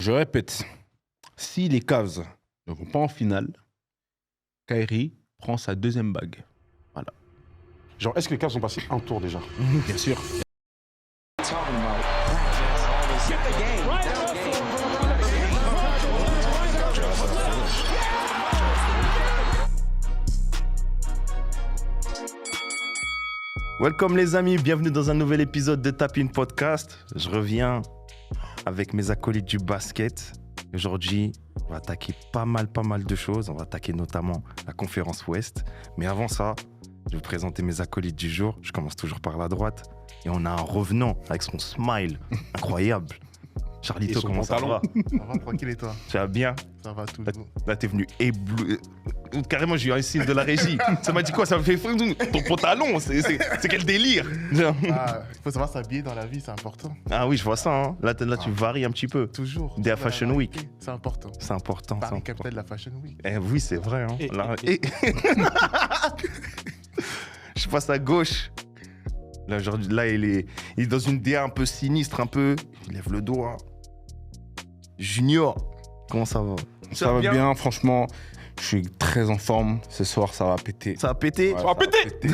Je répète, si les Cavs ne vont pas en finale, Kyrie prend sa deuxième bague. Voilà. Genre, est-ce que les Cavs sont passés un tour déjà? Bien sûr. Welcome les amis, bienvenue dans un nouvel épisode de Tap In Podcast. Je reviens avec mes acolytes du basket. Aujourd'hui, on va attaquer pas mal de choses. On va attaquer notamment la conférence Ouest. Mais avant ça, je vais vous présenter mes acolytes du jour. Je commence toujours par la droite. Et on a un revenant avec son smile incroyable. Charlito, comment ça va? Ça va, tranquille et toi? Tu vas bien? Ça va toujours. Là, t'es venu ébloui. Carrément, j'ai eu un signe de la régie. Ça m'a dit quoi? Ça me fait ton pantalon. C'est quel délire? Il faut savoir s'habiller dans la vie, c'est important. Ah oui, je vois ça. Hein. Là, tu varies un petit peu. Toujours. Des Fashion Week. C'est important. C'est important. Paris, capitale de la Fashion Week. Eh oui, c'est vrai. Hein. Je passe à gauche. Là, aujourd'hui, là, il est dans une DA un peu sinistre, un peu. Il lève le doigt. Junior, comment ça va? Ça va bien, franchement. Je suis très en forme. Ce soir, ça va péter. Ça va péter? Ouais, Ça va péter.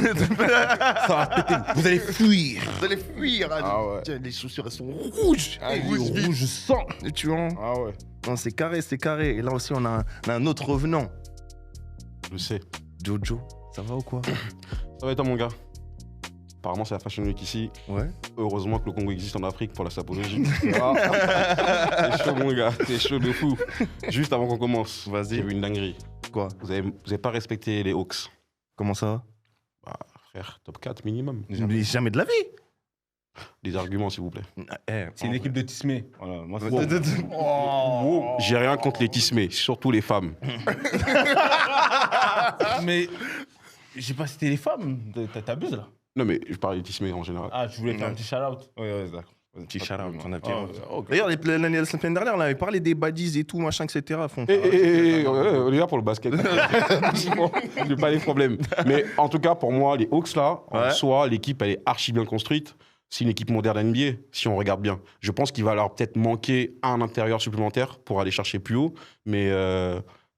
Ça va péter. Vous allez fuir. Vous allez fuir. Ah ouais. Tiens, les chaussures, elles sont rouges. Ah, rouge sang. Et tu vois? Ah ouais. Non, c'est carré, c'est carré. Et là aussi, on a un autre revenant. Je sais. Jojo, ça va ou quoi? Ça va être mon gars. Apparemment, c'est la Fashion Week ici. Ouais. Heureusement que le Congo existe en Afrique pour la sapologie. C'est chaud, mon gars. C'est chaud de fou. Juste avant qu'on commence, Vas-y. j'ai vu une dinguerie. Quoi? Vous avez pas respecté les Hawks. Comment ça? Bah, frère, top 4 minimum. Jamais de la vie. Des arguments, s'il vous plaît. C'est une équipe de Tismé. Voilà, moi, c'est J'ai rien contre les tismés, surtout les femmes. Mais j'ai pas cité les femmes. T'abuses là. Non, mais je parle des tismés en général. Ah, tu voulais faire un petit shout-out? Ouais, d'accord. Petit shout-out, on a dit. Ok. D'ailleurs, la semaine dernière, on avait parlé des baddies et tout, machin, etc. On est là pour le basket. Je n'ai pas les problèmes. Mais en tout cas, pour moi, les Hawks, là, en soi, l'équipe, elle est archi bien construite. C'est une équipe moderne NBA, si on regarde bien. Je pense qu'il va leur peut-être manquer un intérieur supplémentaire pour aller chercher plus haut. Mais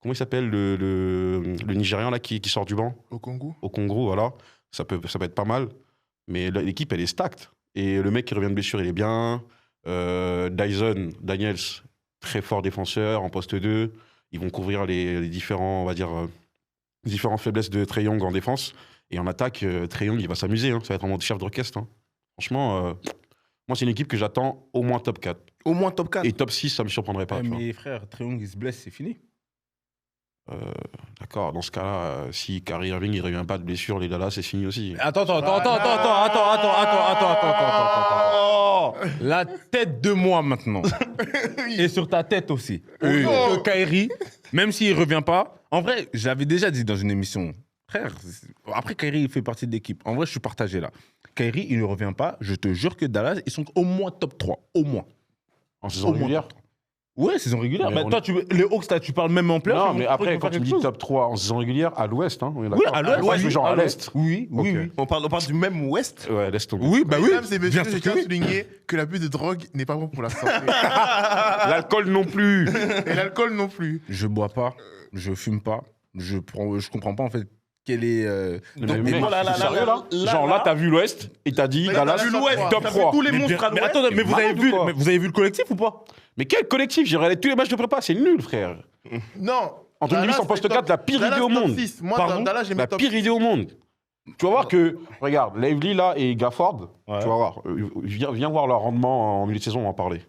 comment il s'appelle, le Nigérian là, qui sort du banc? Au Congo? Au Congo, voilà. Ça peut être pas mal. Mais l'équipe, elle est stacked. Et le mec qui revient de blessure, il est bien. Dyson, Daniels, très fort défenseur en poste 2. Ils vont couvrir les différents, on va dire, différentes faiblesses de Trae Young en défense. Et en attaque, Trae Young, il va s'amuser. Hein. Ça va être un mode chef d'orchestre. Hein. Franchement, moi, c'est une équipe que j'attends au moins top 4. Au moins top 4. Et top 6, ça me surprendrait pas. Tu vois. Mais frère, Triangle, il se blesse, c'est fini. D'accord, dans ce cas-là, si Kyrie Irving il revient pas de blessure, les Dallas, c'est fini aussi. Attends. La tête de moi maintenant. Et sur ta tête aussi. Que Kyrie, même s'il revient pas, en vrai, j'avais déjà dit dans une émission, frère, après Kyrie, il fait partie de l'équipe. En vrai, je suis partagé là. Kyrie, il ne revient pas, je te jure que Dallas, ils sont au moins top 3. Au moins. En saison régulière. Ouais, saison régulière. Mais Mais toi, les Hawks, là, tu parles même en playoff. Non, mais après, quand tu me dis top 3 en saison régulière, à l'ouest, hein, on est Oui, d'accord. à l'ouest. Oui, genre à l'est. Oui. Ok. On parle du même Ouest. Ouais, laisse tomber. Oui, bah oui. Mesdames et messieurs, Bien je sûr tiens que à oui. souligner que l'abus de drogue n'est pas bon pour la santé. L'alcool non plus. Et l'alcool non plus. Je bois pas, je fume pas, je comprends pas en fait quel est. Mais mec, là, là, tu es sérieux, là, là Genre là, t'as vu l'ouest et t'as dit Mais Dallas, t'as vu l'Ouest, top t'as vu 3. tous les Mais monstres à mais l'Ouest. attendez, mais vous avez malade vu, ou quoi mais vous avez vu le collectif ou pas? Mais quel collectif? J'ai regardé tous les matchs de prépa, c'est nul, frère. Non. Anthony Davis en poste 4, la pire idée au monde. Moi, Pardon Dallas, j'ai mis La top pire idée au monde. Tu vas voir que, regarde, Lively là et Gafford, Ouais. tu vas voir, viens voir leur rendement en milieu de saison, on va en parler.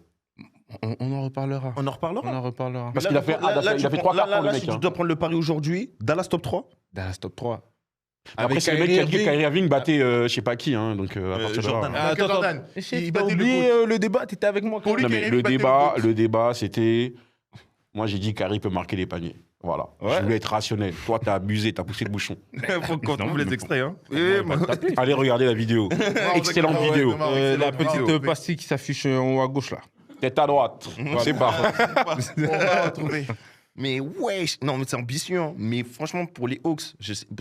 On en reparlera. On en reparlera. On en reparlera. Parce qu'il a fait, il a fait 3 quarts pour le mec. Si hein. tu dois prendre le pari aujourd'hui, Dallas top 3. Dallas top 3. Après, c'est le mec qui a dit que Kyrie Irving battait je sais pas qui, hein, donc à partir de Jordan. là. Michael Jordan. Il Il t'a battait oublié le le débat, t'étais avec moi. Pour lui, Non, mais Kyrie le battait débat, c'était. Moi, j'ai dit Kyrie peut marquer les paniers. Voilà. Ouais. Je voulais être rationnel. Toi, t'as abusé, t'as poussé le bouchon. Faut qu'on trouve les extraits. Hein. Allez regarder la vidéo. Excellente Ah ouais, vidéo. non, La excellent. petite Bravo. pastille qui s'affiche en haut à gauche là. Tête à droite. C'est pas. On va retrouver. Mais wesh, non, mais c'est ambitieux. Hein. Mais franchement, pour les Hawks,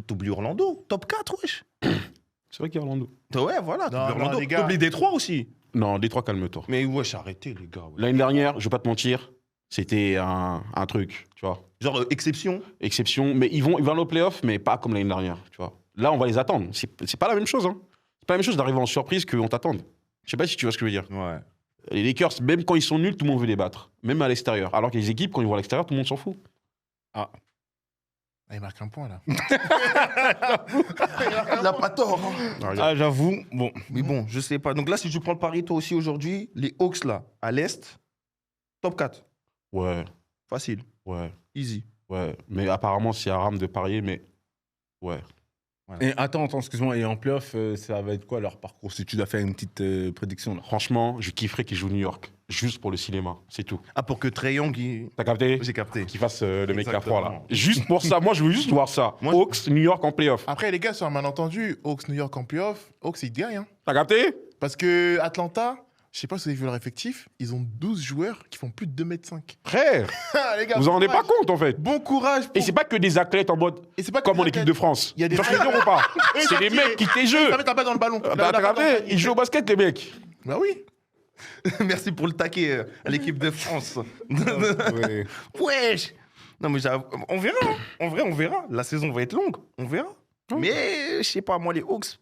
t'oublies Orlando, top 4, wesh. C'est vrai qu'il y a Orlando. Ouais, voilà, Non, t'oublies non, Orlando. les gars. T'oublies Détroit aussi. Non, Détroit, calme-toi. Mais wesh, arrêtez, les gars. Ouais. L'année dernière, je vais pas te mentir, C'était un truc, tu vois. Genre exception. Exception, mais ils vont au playoff, mais pas comme l'année dernière, tu vois. Là, on va les attendre. C'est pas la même chose, hein. C'est pas la même chose d'arriver en surprise qu'on t'attende. Je sais pas si tu vois ce que je veux dire. Ouais. Les Lakers, même quand ils sont nuls, tout le monde veut les battre. Même à l'extérieur. Alors que les équipes, quand ils vont à l'extérieur, tout le monde s'en fout. Ah, il marque un point là. Il n'a pas tort. Hein. Ah, j'avoue, bon. Mais bon, je sais pas. Donc là, si je prends le pari, toi aussi aujourd'hui, les Hawks là, à l'Est, top 4. Ouais, Facile. ouais, Easy. ouais. Mais apparemment, c'est à Rame de parier, mais ouais. Et attends, excuse-moi, et en playoff, ça va être quoi leur parcours si tu dois faire une petite prédiction là? Franchement, je kifferais qu'ils jouent New York. Juste pour le cinéma, c'est tout. Ah, pour que Trae Young, il... T'as capté? J'ai capté. Qu'il fasse le mec à Exactement. froid là. Juste pour ça, moi je veux juste voir ça. Moi, Hawks, New York en playoff. Après, les gars, sur un malentendu, Hawks New York en playoff, Hawks, ils gagnent. Hein. T'as capté? Parce que Atlanta, je sais pas si vous avez vu leur effectif, ils ont 12 joueurs qui font plus de 2,5 m. Frère, Les gars, vous en bon rendez pas courage. compte en fait. Bon courage. Et c'est pas que des athlètes en mode Et c'est pas que comme des en équipe athlètes. de France. Il y a des Tu vois ce que je veux dire ou pas? Eux, C'est des ils- mecs qui te jeu. Ça met ta balle dans le ballon. T'as capté? Ils jouent au basket les mecs. Bah oui. Merci pour le taquet à l'équipe de France. Ouais. Wesh. Non, mais on verra. Hein. En vrai, on verra. La saison va être longue. On verra. Mais je sais pas, moi, les Hawks,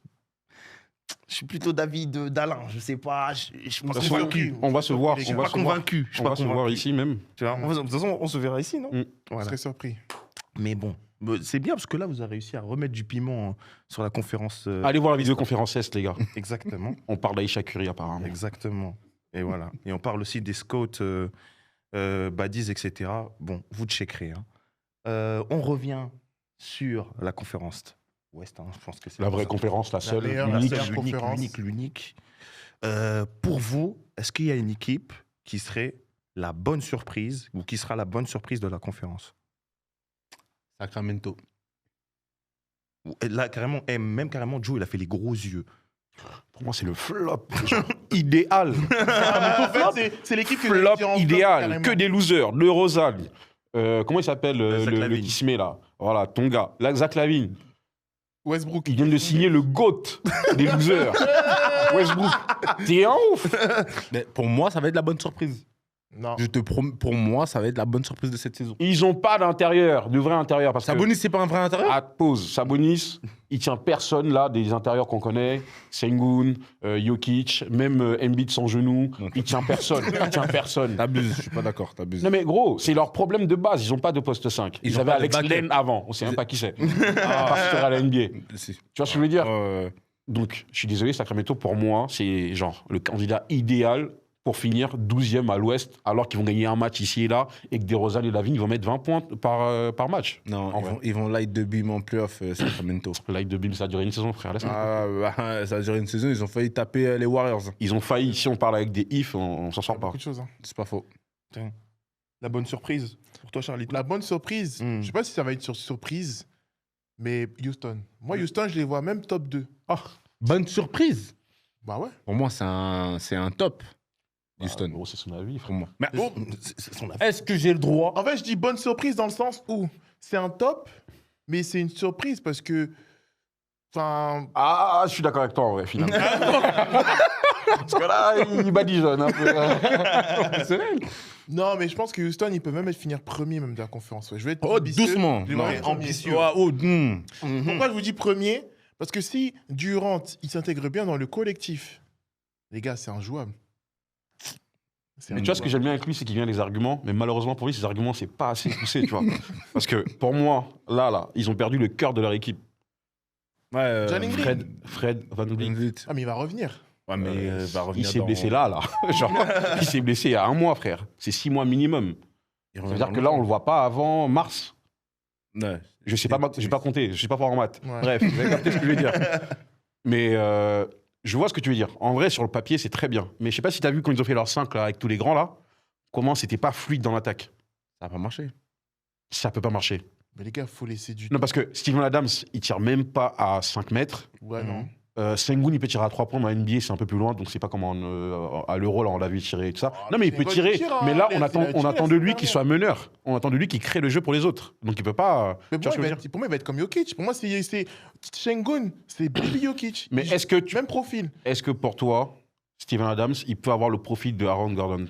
je suis plutôt d'avis d'Alain. Je sais pas. Je De suis toute pas façon, convaincu. on va se voir. Je Je suis On va pas se voir. convaincu. Je suis On pas va se voir convaincu. ici même. Tu vois, de toute façon, on se verra ici, non? Mm. Je Voilà. serais surpris. Mais bon, c'est bien parce que là, vous avez réussi à remettre du piment sur la conférence. Allez voir la vidéoconférence Est, les gars. Exactement. On parle d'Aïcha Curie apparemment. Exactement. Et voilà. Et on parle aussi des scouts, baddies, etc. Bon, vous checkerez. Hein. On revient sur la conférence Ouest. Hein. Je pense que c'est La vraie conférence, la seule, meilleure, l'unique. la seule. conférence. l'unique. Pour vous, est-ce qu'il y a une équipe qui serait la bonne surprise ou qui sera la bonne surprise de la conférence? Sacramento. Là, carrément, même carrément, Joe, il a fait les gros yeux. Pour moi, c'est le flop. Genre, idéal. En fait, c'est l'équipe qui Flop est en flop, idéal. carrément. Que des losers. Le Rosal. Comment il s'appelle Zach le Lavine. qui se met là? Voilà, ton gars. Là, Zach Lavine. Westbrook. Il vient de signer le GOAT des losers. Westbrook. T'es un ouf. Mais pour moi, ça va être la bonne surprise. Non. Je te promets, pour moi, ça va être la bonne surprise de cette saison. Ils ont pas d'intérieur, de vrai intérieur. Parce que Sabonis, c'est pas un vrai intérieur? à pause, Sabonis, il tient personne là des intérieurs qu'on connaît. Sengun, Jokic, même Embiid sans genou, Non. il tient personne. Il tient personne. T'abuses, je suis pas d'accord, t'abuses. Non mais gros, c'est leur problème de base. Ils ont pas de poste 5. Ils ont avaient pas de Alex backup. Len avant. On sait même pas qui c'est. Parce qu'il à la NBA. Si. Tu vois ce que je veux dire? Euh, Donc, je suis désolé, Sacramento, pour moi, c'est genre le candidat idéal pour finir 12e à l'Ouest, alors qu'ils vont gagner un match ici et là, et que DeRozan et Lavine vont mettre 20 points par match. non, En ils vont light de bim en playoff, Sacramento. Light de Bill, ça a duré une saison, frère. Laisse-moi. Ça a duré une saison, ils ont failli taper les Warriors. Ils ont failli, si on parle avec des ifs, on s'en sort pas. Beaucoup de choses. Hein. C'est pas faux. La bonne surprise pour toi, Charlie. La bonne surprise, Mm. je sais pas si ça va être surprise, mais Houston. Moi, Houston, je les vois même top 2. Bonne surprise. Bah ouais. Pour moi, c'est un top. Houston. Gros, c'est son avis, frère. Pour moi. Mais oh, C'est son affaire. est-ce que j'ai le droit? En fait, je dis bonne surprise dans le sens où c'est un top, mais c'est une surprise parce que. Enfin. Ah, je suis d'accord avec toi, en vrai, finalement. Parce que là, il badigeonne un peu. C'est vrai. Non, mais je pense que Houston, ils peuvent même finir premier même de la conférence. Ouais. Je vais être Oh, ambitieux. doucement. Je vais Non, être premier. ambitieux. Ouais, oh, Pourquoi je vous dis premier? Parce que si Durant, il s'intègre bien dans le collectif, les gars, c'est injouable. C'est Mais tu vois, ce que j'aime bien avec lui, c'est qu'il vient des arguments, mais malheureusement pour lui, ces arguments, c'est pas assez poussé, tu vois. Parce que pour moi, là, ils ont perdu le cœur de leur équipe. Ouais, Jalen Green. Fred Van Vliet. Ah, mais il va revenir. Ouais, mais il va Il revenir s'est dans- blessé là. Genre, il s'est blessé il y a 1 mois, frère. C'est 6 mois minimum. Il Ça revient veut dire dans que là, on le voit pas avant mars. Ouais. Je sais pas, j'ai pas compté, je sais pas fort en maths. Ouais. Bref, vous avez capté ce que je veux dire. Mais je vois ce que tu veux dire. En vrai, sur le papier, c'est très bien. Mais je sais pas si tu as vu quand ils ont fait leur 5 là, avec tous les grands là, comment c'était pas fluide dans l'attaque. Ça va pas marcher. Ça peut pas marcher. Mais les gars, faut laisser du Non, parce que Steven Adams, il tire même pas à 5 mètres. Ouais, non. Sengun, il peut tirer à 3 points dans la NBA, c'est un peu plus loin, donc c'est pas comme à l'Euro, là, on l'a vu tirer et tout ça. Ah, non, mais il peut Sengun, tirer, il tire, hein, mais là, il on a attend, tiré on attend de la lui semaine qu'il soit meneur. On attend de lui qu'il crée le jeu pour les autres. Donc il peut pas. Mais tu vois ce que je veux dire pour moi, il va être comme Jokic. Pour moi, c'est Sengun, c'est Billy Jokic. Mais est-ce que, Même profil. est-ce que pour toi, Steven Adams, il peut avoir le profil de Aaron Gordon?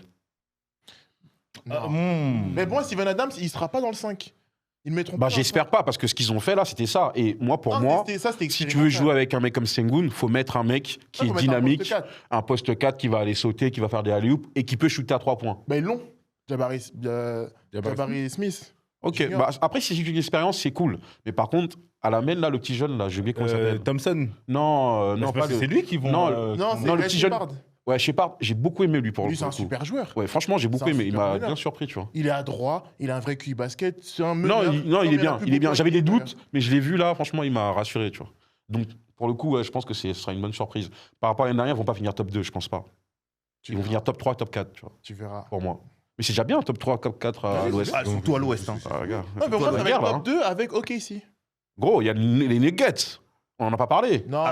Non. Hmm. Mais bon, Steven Adams, il sera pas dans le 5. Ils le mettront Bah, pas. j'espère pas, parce que ce qu'ils ont fait là, c'était ça. Et moi, pour Non, moi, ça, c'était si tu veux jouer avec un mec comme Sengun, faut mettre un mec qui est dynamique, un poste 4 qui va aller sauter, qui va faire des alley-oops et qui peut shooter à 3 points. Bah, ils l'ont. Jabari Smith. Ok, Junior. bah, après, si c'est une expérience, c'est cool. Mais par contre, à la main, là, le petit jeune, là, j'ai oublié comment il s'appelle. Thompson. Non, non, pas c'est lui qui vont. Non, Non, c'est le le petit jeune. Shepard. Ouais, Shepard, j'ai beaucoup aimé lui pour Lui, le c'est un coup. super joueur. Ouais, franchement, j'ai beaucoup C'est un aimé. Il super m'a meneur. bien surpris, tu vois. Il est adroit, il a un vrai QI basket. C'est un Non, meneur. il est bien, il est bien. J'avais des doutes. doutes, mais je l'ai vu là, franchement, il m'a rassuré, tu vois. Donc, pour le coup, ouais, je pense que ce sera une bonne surprise. Par rapport à l'année dernière, ils vont pas finir top 2, je pense pas. Ils vont finir top 3, top 4, tu vois, Tu verras. pour moi. Mais c'est déjà bien, top 3, top 4 à Ouais, l'ouest. Ah, surtout à l'ouest. Hein. Ah, regarde. Ouais, mais moi, ça va Regarde, être là, top 2 avec OKC. Gros, il y a les Nuggets. On en a pas parlé. Non,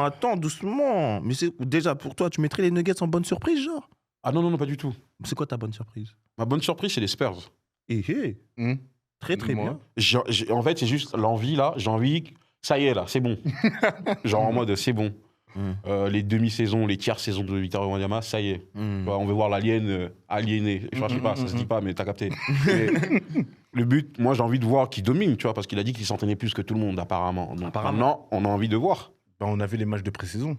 Attends, doucement. Mais déjà, pour toi, tu mettrais les Nuggets en bonne surprise, genre? Ah non, pas du tout. C'est quoi ta bonne surprise? Ma bonne surprise, c'est les Spurs. Hmm. Très, très Dis-moi. bien. En fait, c'est juste l'envie, là. J'ai envie. Ça y est, là, c'est bon. Genre en mode, c'est bon. Les demi-saisons, les tiers-saisons de Victor Wembanyama, ça y est. Tu vois, on veut voir l'alien aliéné. Je sais pas, ça se dit pas, mais t'as capté. Mais le but, moi, j'ai envie de voir qu'il domine, tu vois, parce qu'il a dit qu'il s'entraînait plus que tout le monde, apparemment. Donc, maintenant, on a envie de voir. Bah, on a vu les matchs de pré-saison.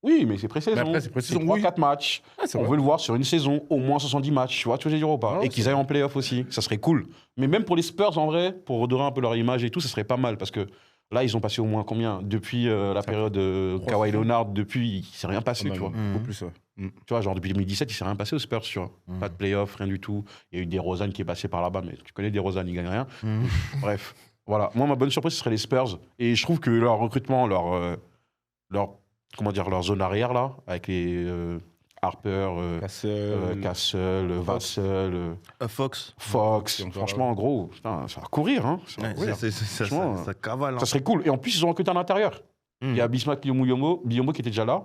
Oui, mais c'est pré-saison. Mais après, c'est pré-saison, 3-4 matchs. Ah, c'est On vrai. veut le voir sur une saison, au moins 70 matchs. Tu vois ce que je veux dire ou pas? Ouais, Et qu'ils aillent en playoff aussi. Ça serait cool. Mais même pour les Spurs, en vrai, pour redorer un peu leur image et tout, ça serait pas mal. Parce que là, ils ont passé au moins combien? Depuis la période Kawhi Leonard, depuis, il s'est rien passé, tu vois. Beaucoup plus, ouais. Tu vois, genre depuis 2017, il s'est rien passé aux Spurs, tu vois. Pas de playoff, rien du tout. Il y a eu DeRozan qui est passé par là-bas, mais tu connais DeRozan, il gagne rien. Bref, voilà. Moi, ma bonne surprise, ce serait les Spurs. Et je trouve que leur recrutement, leur comment dire, leur zone arrière, là, avec les Harper, Castle, Vassell, Fox. Fox. encore Franchement, gros, putain, ça va courir, hein. Ça va Ouais, courir. Franchement, ça cavale. Ça serait cool. Et en plus, ils ont recruté à l'intérieur. Il y a Bismack Biyombo qui était déjà là,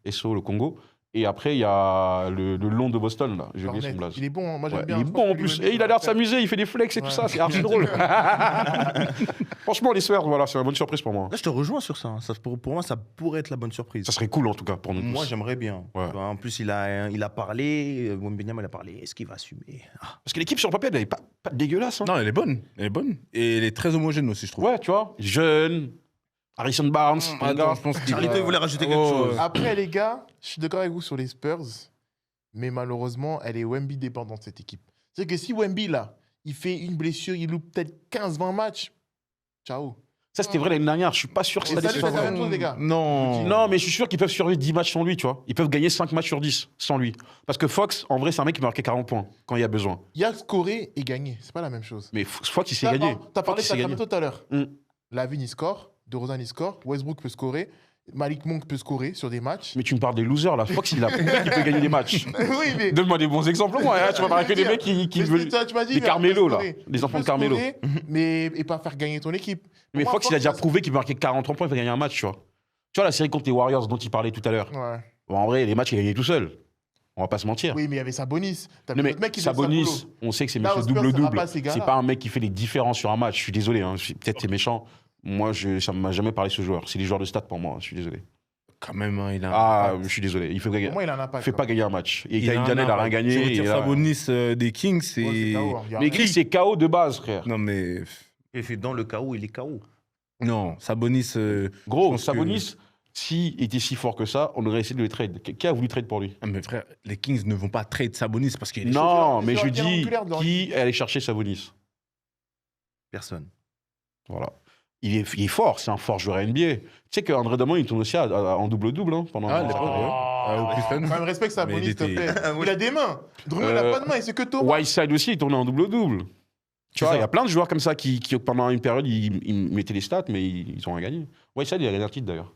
SO, le Congo. Et après, il y a le long de Boston, là. J'ai oublié son blaze. Il est bon, hein. Moi j'aime Ouais, bien. il est bon en plus. Et il a l'air de s'amuser, il fait des flex et tout ça, c'est archi drôle. Franchement, les Spurs, voilà, c'est une bonne surprise pour moi. Là, je te rejoins sur ça. Pour moi, ça pourrait être la bonne surprise. Ça serait cool en tout cas pour nous. Moi, tous. j'aimerais bien. Ouais. Tu vois, en plus, il a parlé. Wembanyama, il a parlé. Est-ce qu'il va assumer? Parce que l'équipe sur le papier, elle n'est pas dégueulasse. Hein. Non, elle est bonne. Elle est bonne. Et elle est très homogène aussi, je trouve. Ouais, tu vois, jeune, Harrison Barnes, un gars. je pense qu'il Charlito, il voulait rajouter quelque chose. Après, les gars, je suis d'accord avec vous sur les Spurs, mais malheureusement, elle est Wemby dépendante, cette équipe. C'est que si Wemby, là, il fait une blessure, il loupe peut-être 15-20 matchs, ciao. Ça, c'était vrai l'année dernière. Je suis pas sûr que Et ça ça, allait c'est se la faire. même chose, les gars. Non. Non, mais je suis sûr qu'ils peuvent survivre 10 matchs sans lui, tu vois. Ils peuvent gagner 5 matchs sur 10 sans lui. Parce que Fox, en vrai, c'est un mec qui marquait 40 points quand il y a besoin. Il y a scorer et gagner, c'est pas la même chose. Mais Fox, il s'est gagné. T'as parlé de Fox, il s'est gagné. Sacramento tout à l'heure. Mm. Lavine, il score. DeRozan, il score. Westbrook peut scorer. Malik Monk peut scorer sur des matchs. Mais tu me parles des losers, là. Fox, il a prouvé qu'il peut gagner des matchs. Oui, mais. Donne-moi des bons exemples, moi. Hein. Tu vas parler que des mecs qui veulent. Tu m'as dit, des il peut Carmelo, là. scorer. Des Il enfants peut de Carmelo. scorer, mais et pas faire gagner ton équipe. Mais Pour moi, Fox, il a déjà ça- prouvé qu'il peut marquer 43 points, il peut gagner un match, tu vois. Tu vois la série contre les Warriors dont il parlait tout à l'heure. Ouais. Bon, en vrai, les matchs, il a gagné tout seul. On va pas se mentir. Oui, mais il y avait Sabonis. T'as Non, mais d'autres mecs qui faisaient Sabonis, ça boulot. on sait que c'est Là, monsieur aux Spurs, ça va double-double. pas, ces gars-là. C'est pas un mec qui fait les différences sur un match. Je suis désolé, hein. Peut-être c'est méchant. Moi, ça ne m'a jamais parlé ce joueur. C'est les joueurs de stats pour moi. Je suis désolé. Quand même, hein, il a. Ah, je suis désolé. Il fait gagner. Pour moi, il a un impact. Fait pas gagner un match. Et Il a Indiana, il a rien gagné. Tu retires et là- Sabonis des Kings, c'est. Ouais, c'est KO, hein. Il y a Mais rien. Chris, c'est KO de base, frère. Non, mais. Et c'est dans le chaos, il est chaos. Non, Sabonis. je Gros, pense que- Sabonis, s'il était si fort que ça, on aurait essayé de le trade. Qui a voulu trade pour lui? Ah, mais frère, les Kings ne vont pas trade Sabonis parce qu'il est Non, les mais je joueurs dis, oculaires de leur qui est allé chercher Sabonis? Personne. Voilà. Il est fort, c'est un fort joueur NBA. Tu sais qu'André Drummond, il tourne aussi en double-double hein, pendant Ah, sa les carrière. pauvres, au Pistons. Quand même, respecte Mais Sabonis, il s'il te était- plaît. Il a des mains. Drummond, il a pas de mains, et c'est que Thomas. Whiteside aussi, il tournait en double-double. Tu vois, il y a plein de joueurs comme ça qui pendant une période, ils mettaient les stats, mais ils ont rien gagné. Whiteside, il a gagné un titre d'ailleurs,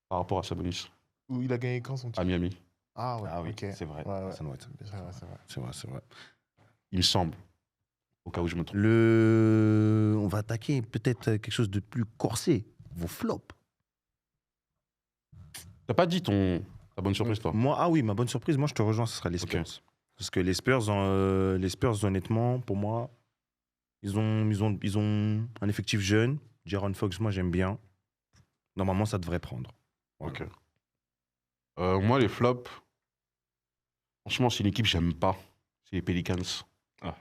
par rapport à Sabonis, Où il a gagné quand son titre à Miami, Ah ouais, Ah oui, ok. c'est vrai. Ouais, ouais. Ça doit être- C'est vrai, c'est vrai. C'est vrai, c'est vrai. il me semble. Au cas où je me trompe. On va attaquer peut-être quelque chose de plus corsé. Vos flops. T'as pas dit ta bonne surprise, toi? Moi, oui, ma bonne surprise, moi, je te rejoins, ce sera les Spurs. Ok. Parce que les Spurs, honnêtement, pour moi, ils ont un effectif jeune. Jaron Fox, moi, j'aime bien. Normalement, ça devrait prendre. Ok. Moi, les flops. Franchement, c'est une équipe que j'aime pas. C'est les Pelicans. Ah.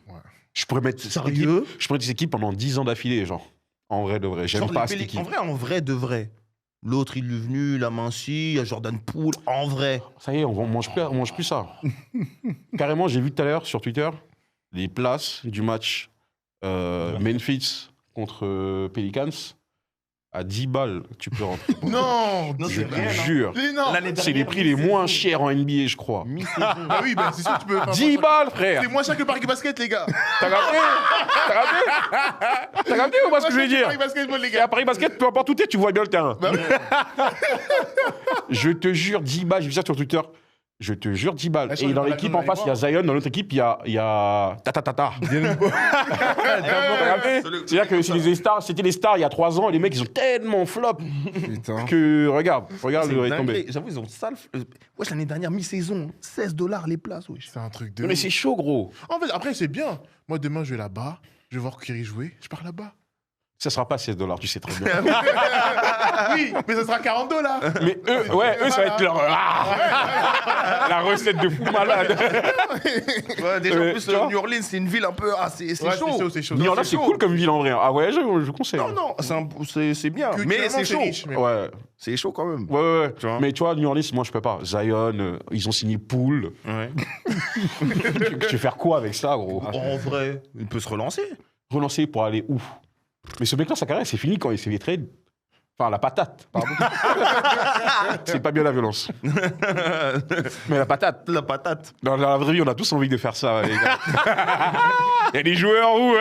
Ouais. Je pourrais mettre cette équipe, Sérieux? je pourrais mettre cette équipe pendant 10 ans d'affilée, genre. En vrai de vrai. J'aime Genre, pas les cette équipe. En vrai de vrai. L'autre, il est venu, il a minci, il y a Jordan Poole. En vrai. Ça y est, on mange plus ça. Carrément, j'ai vu tout à l'heure sur Twitter les places du match Memphis contre Pelicans. À 10 balles, tu peux rentrer. Non, Non, Je c'est te vrai, non. jure. Mais non. C'est les prix les moins chers en NBA, je crois. Ah oui, bah, c'est sûr que tu peux. faire 10 moins balles, cher. frère. C'est moins cher que Paris Basket, les gars. T'as capté ou pas ce que je veux dire? Paris Basketball, les Et à gars. Paris Basket, peu importe où t'es, tu vois bien le terrain. Bah oui. Je te jure, 10 balles, j'ai vu ça sur Twitter. Je te jure, 10 balles. Ah, je Et crois dans que l'équipe dans en la face, il y a Zion. Dans l'autre équipe, il y a Tata. C'est-à-dire que c'était les stars il y a 3 ans, et les mecs, ils ont tellement flop Putain. que, regarde C'est le dingue. retombé. J'avoue, ils ont sale. Wesh, l'année dernière, mi-saison, $16 les places, wesh. C'est un truc de. Mais c'est chaud, gros. En fait, après, c'est bien. Moi, demain, je vais là-bas. Je vais voir Curry jouer. Je pars là-bas. Ça sera pas $16, tu sais très bien. Oui, mais ça sera $40. Mais eux, ça va être leur. La recette de fou malade. Ouais, déjà, en plus, tu vois New Orleans, c'est une ville un peu. Ah, c'est Ouais, chaud. c'est chaud. New Orleans, c'est chaud. cool comme ville en vrai. Ah ouais, je conseille. Non, c'est bien. Mais Culturellement, c'est chaud. riche, mais- Ouais. C'est chaud quand même. Ouais. Tu vois. Mais tu vois, New Orleans, moi, je peux pas. Zion, ils ont signé Poole. Ouais. Tu veux faire quoi avec ça, gros? En vrai, il peut se relancer. Relancer pour aller où? Mais ce mec-là, sa carrière, c'est fini quand il s'est fait trade. Enfin, la patate, pardon. C'est pas bien la violence. Mais la patate. La patate. Dans la vraie vie, on a tous envie de faire ça, les gars. Il y a des joueurs où...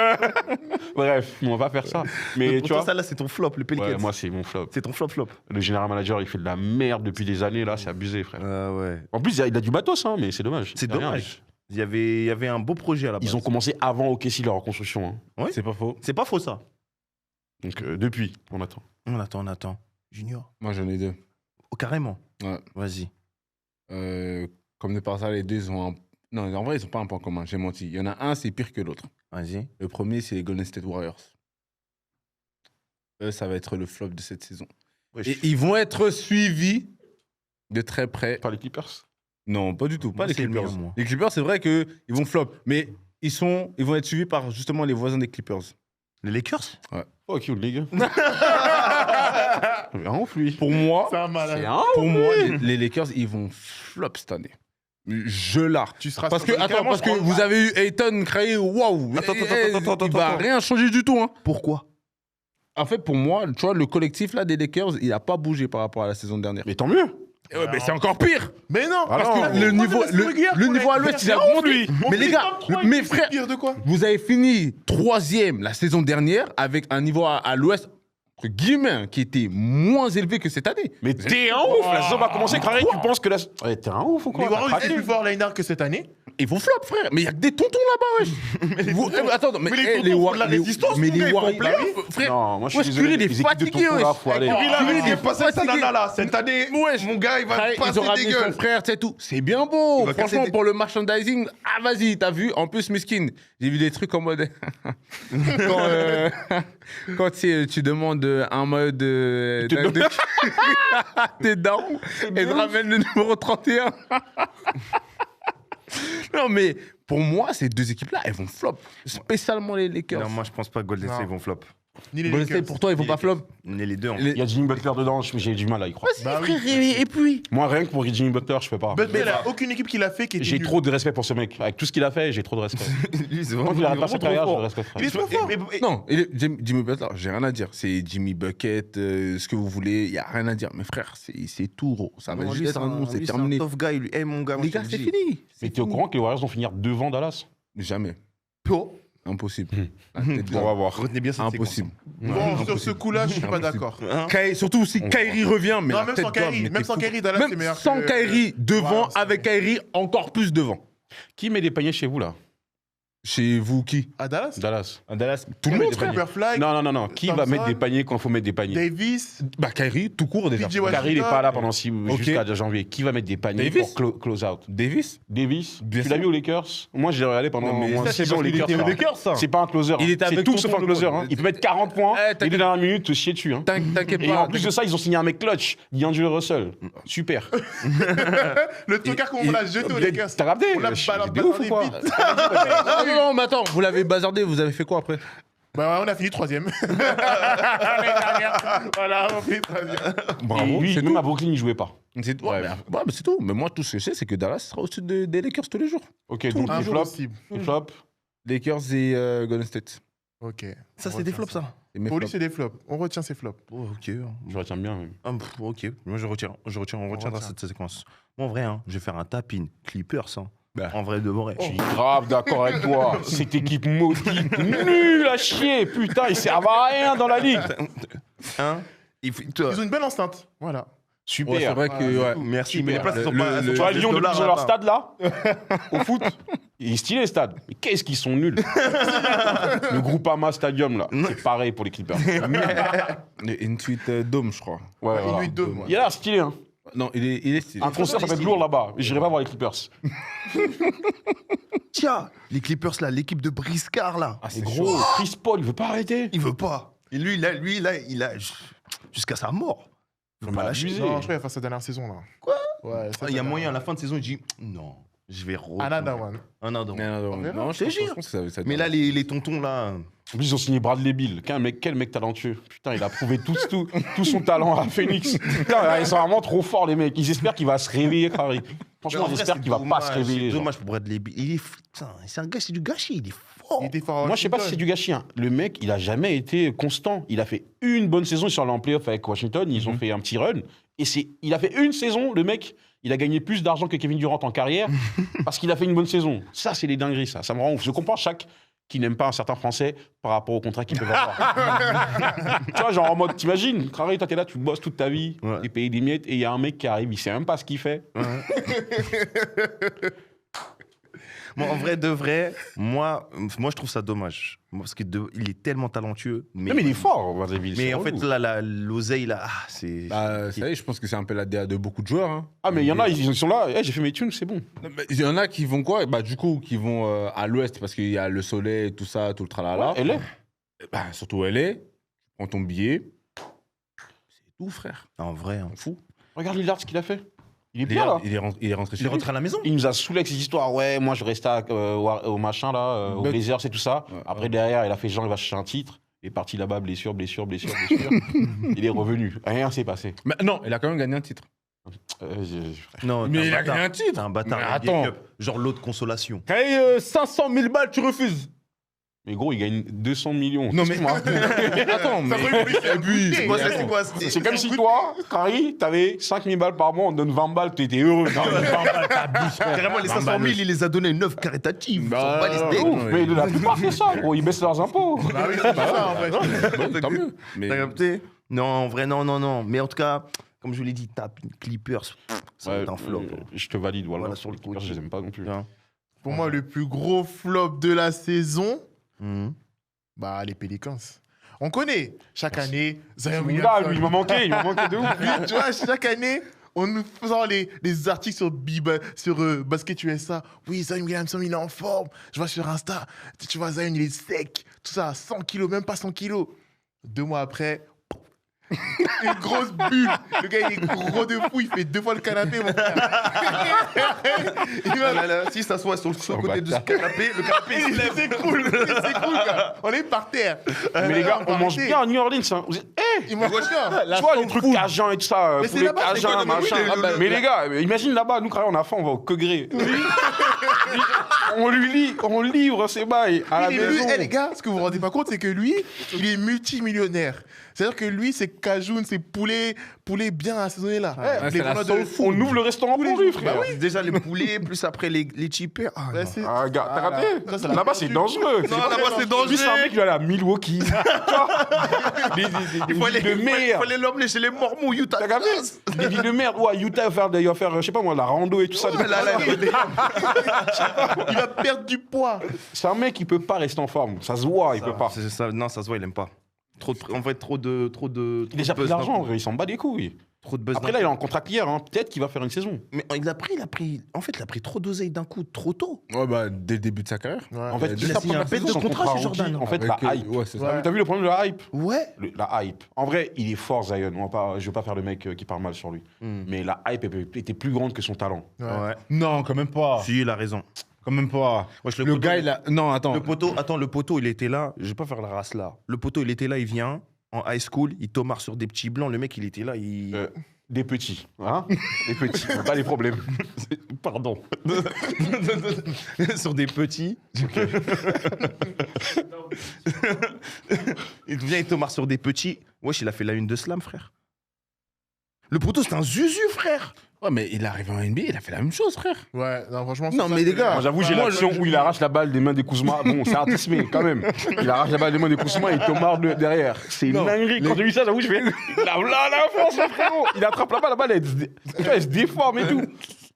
Bref, on va faire ça. Mais Pour tu vois... ça, là, c'est ton flop, le Pelicans. Ouais, moi, c'est mon flop. C'est ton flop. Le général manager, il fait de la merde depuis des années, là. C'est abusé, frère. Ah ouais. En plus, il a du matos, hein, mais c'est dommage. C'est Il y a rien. dommage. Il y avait un beau projet à la base. Ils ont commencé avant OKC leur reconstruction. Hein. C'est pas faux. C'est pas faux, ça. Donc, depuis, on attend. On attend. Junior. Moi, j'en ai 2. Oh, carrément. Ouais. Vas-y. Comme de par ça, les deux, ils ont un... Non, en vrai, ils n'ont pas un point commun. J'ai menti. Il y en a un, c'est pire que l'autre. Vas-y. Le premier, c'est les Golden State Warriors. Eux, ça va être le flop de cette saison. Et ils vont être suivis de très près. Par les Clippers. Non, pas du tout. Pas Moi, les c'est le Clippers. mien, moi. Les Clippers, c'est vrai qu'ils vont flop. Mais ils vont être suivis par justement les voisins des Clippers. Les Lakers? Fuck you, les gars. Un ouf, lui. Pour moi, C'est un malade. C'est un pour moi, les Lakers, ils vont flop cette année. Je l'art. Tu seras Parce que, sur- attends, carrément, parce je que prends- vous avez eu Ayton créé, waouh. Attends, Il va rien changer du tout. Hein. Pourquoi? En fait, pour moi, tu vois, le collectif là des Lakers, il a pas bougé par rapport à la saison dernière. Mais tant mieux. Ouais, mais c'est encore pire. Mais non, Ah Parce non. que le niveau, le niveau à l'ouest, il a augmenté. Mais les gars, mes frères, Pire de quoi? vous avez fini 3e la saison dernière avec un niveau à l'ouest, entre guillemets, qui était moins élevé que cette année. Mais t'es un ouf. La saison va commencer. Carré, tu penses que la. Ouais, t'es un ouf ou quoi? Les T'as Warriors craqué. étaient plus forts l'année dernière que cette année. Ils vont flop, frère. Mais il y a que des tontons là-bas, wesh. Attends, mais les tontons font de la résistance, mais mon gars, les ils font Warriors, playoff. frère. Non, moi je suis Wesh, désolé. Curry, il est les équipes de fatigué, tonton, là, wesh. faut aller. Curry, là, Curry, il est pas cette fatigué. année-là. Cette année, Wesh. mon gars, il va Frère, ils ont passer des ramené son gueules. frère, c'est tout. C'est bien beau. Il va casser Franchement, des- pour le merchandising, ah vas-y, t'as vu. En plus, Miskin, j'ai vu des trucs en mode. Quand tu demandes un mode de. T'es down et te ramène le numéro 31. Non, mais pour moi, ces deux équipes-là, elles vont flop. Spécialement les Lakers. Non, moi, je pense pas que Golden Non. State vont flop. Ni les Golden Lakers. State, pour toi, ils vont pas flop. Ni les deux. En Les- Il y a Jimmy Butler dedans, mais j'ai du mal à y croire. Bah oui. Frère, et puis. Moi, rien que pour Jimmy Butler, je peux pas. Butler, il n'y a aucune équipe qui l'a fait qui était J'ai nulle. trop de respect pour ce mec. Avec tout ce qu'il a fait, j'ai trop de respect. Lui, c'est Quand vraiment, il arrête pas sa trop carrière, je fort. le respecterai. Il est trop fort. Non, Jimmy Butler, j'ai rien à dire. C'est Jimmy Bucket, ce que vous voulez, il n'y a rien à dire. Mais frère, c'est tout, gros. Ça va Non, juste lui, être un nom, c'est lui, terminé. un tough guy, lui. Eh, mon gars, moi, Les je te gars, le c'est dis. fini. Mais t'es au courant que les Warriors vont finir devant Dallas? Jamais. Oh. Impossible. La tête On va là. voir. Retenez bien cette Impossible. Bon, sur ce coup-là, je suis pas d'accord. séquence. Surtout si Kyrie revient, mais Non, la même tête sans d'homme, Kyrie, mais même t'es sans fou. Kyrie, Dallas, c'est Même meilleur sans que- Kyrie devant, Ouais, c'est avec vrai. Kyrie encore plus devant. Qui met des paniers chez vous là? Chez vous, qui? À Dallas. Dallas. À Dallas. Tout le monde, frère. Superfly, Non. Qui va Thompson, mettre des paniers quand il faut mettre des paniers? Davis, Bah, Kyrie, tout court déjà. PJ Washington. Kyrie, il n'est pas là pendant Ok. jusqu'à janvier. Qui va mettre des paniers Davis pour close out? Davis? Davis. Bien Tu l'as sûr. vu aux Lakers? Moi, je l'ai regardé pendant Non, mais moins ça, c'est 6 ans aux parce qu'il Lakers. était aux frère. Lakers, ça. C'est pas un closer. Il était C'est avec tout tonton sauf un le closer. monde. Il peut mettre 40 points Eh, et t'inquiète- les dernières minutes te chier dessus. T'inquiète Et pas. en plus de ça, ils ont signé un mec clutch, D'Angelo Russell. Super. le tocard qu'on l'a jeté aux Lakers. T'as regardé? On l'a De ouf ou pas? Non, mais attends, vous l'avez bazardé, vous avez fait quoi après? Bah, on a fini 3e. L'année dernière. Voilà, on a fini 3e. Et lui, c'est même tout. à Brooklyn, il jouait pas. C'est tout. Ouais, mais c'est tout. Mais moi, tout ce que je sais, c'est que Dallas sera au-dessus des Lakers tous les jours. Ok, donc les flops. Impossible. Les flops. Lakers et Golden State. Ok. Ça, On c'est des retient flops, ça. C'est mes Pour lui, flops. c'est des flops. On retient ses flops. Oh, ok. Je retiens bien. Ok. Moi, on retiendra retient. cette séquence. Moi, en vrai, je vais faire un tap-in. Clippers, Bah. En vrai, de vrai. Je suis grave d'accord avec toi. Cette équipe maudite, nulle à chier. Putain, ils servent à rien dans la ligue. Hein Il faut- toi- Ils ont une belle enceinte. Voilà. Super. Ouais, c'est vrai que. Ouais. Merci, Super. mais les places ne sont Le- pas. elles le- sont Tu pas vois, des Lyon, depuis dollars, qu'ils ont leur là-bas. stade là, au foot, il est stylé le stade. Mais qu'est-ce qu'ils sont nuls. Le Groupama Stadium là, c'est pareil pour les Clippers. Une tweet Dome, je crois. Ouais, voilà. Inuit Dome, ouais. Il a l'air stylé. Hein. Non, il est stylé. Un concert, ça va être lourd là-bas. J'irai pas voir les Clippers. Tiens, les Clippers, là, l'équipe de Briscard, là. Ah, Mais c'est gros, chaud. Chris Paul, il veut pas arrêter. Il veut pas. Et lui, il a jusqu'à sa mort. Il veut Mais pas lâcher. abusé. Non, je crois qu'il va faire sa dernière saison là. Quoi Ouais. ça, Ah, il y a ça- moyen, à la fin de saison, il dit non, je vais Another one. Another one. Non, On verra. non, Je te jure. pense que ça Mais là, les tontons, là. En plus, ils ont signé Bradley Beal. Quel mec talentueux. Putain, il a prouvé tout son talent à Phoenix. Putain, ils sont vraiment trop forts, les mecs. Ils espèrent qu'il va se réveiller, Harry. Franchement, j'espère qu'il va pas se réveiller. C'est genre. dommage pour Bradley Beal. Il est. Putain, c'est un gars, c'est du gâchis, il est fort. Il était fort à Moi, je sais pas si c'est Washington. du gâchis. Hein. Le mec, il a jamais été constant. Il a fait une bonne saison. Ils sont allés en playoff avec Washington. Ils ont fait un petit run. Et il a fait une saison. Le mec, il a gagné plus d'argent que Kevin Durant en carrière parce qu'il a fait une bonne saison. Ça, c'est les dingueries, ça. Ça me rend ouf. Je comprends chaque qui n'aime pas un certain Français par rapport au contrat qu'ils peuvent avoir. Tu vois, genre en mode, t'imagines, Harry, toi, t'es là, tu bosses toute ta vie, Ouais. t'es payé des miettes, et il y a un mec qui arrive, il sait même pas ce qu'il fait. Moi, en vrai, de vrai, moi, je trouve ça dommage. Parce qu'il est tellement talentueux. Mais il est fort, Bradley Beal. Mais c'est en fait, relou. là, l'oseille, là, c'est. Bah, ça y est, je pense que c'est un peu la DA de beaucoup de joueurs. Hein. Ah, mais il y en a, ils sont là, hey, j'ai fait mes tunes, c'est bon. Non, mais il y en a qui vont quoi? Bah, du coup, qui vont à l'ouest parce qu'il y a le soleil, tout ça, tout le tralala. Elle est. Bah, surtout LA, tu prends ton billet. C'est tout, frère. En vrai. On fout. Regarde Lillard, ce qu'il a fait. Il est bien, là. Il est rentré chez lui. à la maison. Il nous a saoulé avec ces histoires. Ouais, moi, je restais au machin, là, au Mais- Blazers et tout ça. Ouais, Après, ouais. derrière, il a fait genre, il va chercher un titre. Il est parti là-bas, blessure. Il est revenu. Rien s'est passé. Mais non, il a quand même gagné un titre. Non, Mais t'es il un a bâtard. gagné un titre. T'es un bâtard. Mais il y a attends. Cup. Genre l'autre consolation. Hey, 500 000 balles, tu refuses. Mais gros, il gagne 200 millions. Non, mais. Excuse-moi. Mais attends, mais. Et puis, C'est quoi, c'est quoi C'est comme si toi, Carrie, t'avais 5000 balles par mois, on te donne 20 balles, t'étais heureux. Carrément, les 500 000, il les a donnés 9 caritatives. Bah, Ils sont pas les steaks. ouais. Mais la plupart font ça, gros. Ils baissent leurs impôts. Bah oui, c'est ça en vrai. Bah, tant mieux. Mais. T'as capté? Non, en vrai, non. Mais en tout cas, comme je vous l'ai dit, tape une Clippers. Ça va être un flop. Je te valide, voilà. Voilà, sur le Clippers, côté. je les aime pas non plus. Hein. Pour moi, le plus gros flop de la saison, Mhm. bah les Pelicans. On connaît. Chaque année, Zion Là, Williamson. lui, il m'a manqué de ouf. Lui, tu vois, chaque année, on nous faisant les articles sur Basket USA. Oui, Zion Williamson, il est en forme. Je vois sur Insta, tu vois, Zion, il est sec. Tout ça, 100 kilos, même pas 100 kilos. 2 mois après, une grosse bulle. Le gars, il est gros de fou. Il fait 2 fois le canapé, mon frère. Il va- Là, si ça soit sur le côté de ce canapé, le canapé il se lève. C'est cool, gars. On est par terre. Mais les gars, on mange arrêter. bien à New Orleans. Hein. Il mange bien. Tu vois, les trucs cajuns et tout ça, Mais c'est poulet là-bas, c'est cajun, quoi, machin. oui, Mais les gars, imagine là-bas, nous, quand on a faim, on va au Cogré. On livre ses bails à la Il est lui, maison. les gars, ce que vous vous rendez pas compte, c'est que lui, il est multimillionnaire. C'est-à-dire que lui, c'est cajoun, c'est poulet bien assaisonné là. Ouais, Les c'est la vendeurs soul de food. On ouvre le restaurant pour lui, frère. Bah oui, déjà les poulets, plus après les cheapers. Ah, Ouais, non. c'est- Ah, gars, t'as Voilà. capté Ça, c'est la Là-bas, c'est tortue. dangereux. Non, là-bas, c'est Lui, dangereux. c'est un mec qui va aller à Milwaukee. Tu vois Des Il faut aller villes de merde. l'emmener chez les Mormons, Utah. T'as capté Des villes de merde. Ouais, Utah, il va faire, je sais pas moi, la rando et tout ça. Là, Il va va perdre du poids. C'est un mec qui peut pas rester en forme. Ça se voit, il peut pas. Non, ça se voit, il aime pas. En fait, trop de. Il a déjà pris de l'argent, il s'en bat les couilles. Trop de buzz. Après, là, il est en contrat hier. Peut-être qu'il va faire une saison. Mais il a pris trop d'oseille d'un coup, trop tôt. Ouais, bah, dès le début de sa carrière. Ouais. En fait, il a signé un bête de son contrat, contrat ce Jordan. rookie, en fait, Avec, la hype. Ouais, c'est ça. Ouais. T'as vu le problème de la hype Ouais. La hype. En vrai, il est fort, Zion. Je veux pas faire le mec qui parle mal sur lui. Mais la hype était plus grande que son talent. Ouais. Non, quand même pas. Si, il a raison. Quand même pas. Wesh, Le gars, il a. Non, attends. Le poteau, il était là. Je vais pas faire la race là. Le poteau, il était là, il vient en high school, il tomare sur des petits blancs. Le mec, il était là, il. Des petits. Hein Des petits. Pas les problèmes. Pardon. sur des petits. Il vient, il tomare sur des petits. Wesh, il a fait la une de slam, frère. Le poteau, c'est un zuzu, frère. Ouais, mais il est arrivé en NBA, il a fait la même chose, frère. Ouais, non, franchement. Non, c'est ça mais les que- gars, Moi, j'avoue, j'ai Moi, l'action où il arrache la balle des mains des Kuzma. Bon, c'est artisme, quand même. Il arrache la balle des mains des Kuzma et il tombe derrière. C'est une Non, dinguerie. Quand j'ai vu ça, j'avoue, je fais. La force, frérot. Il attrape la balle, elle se déforme et tout.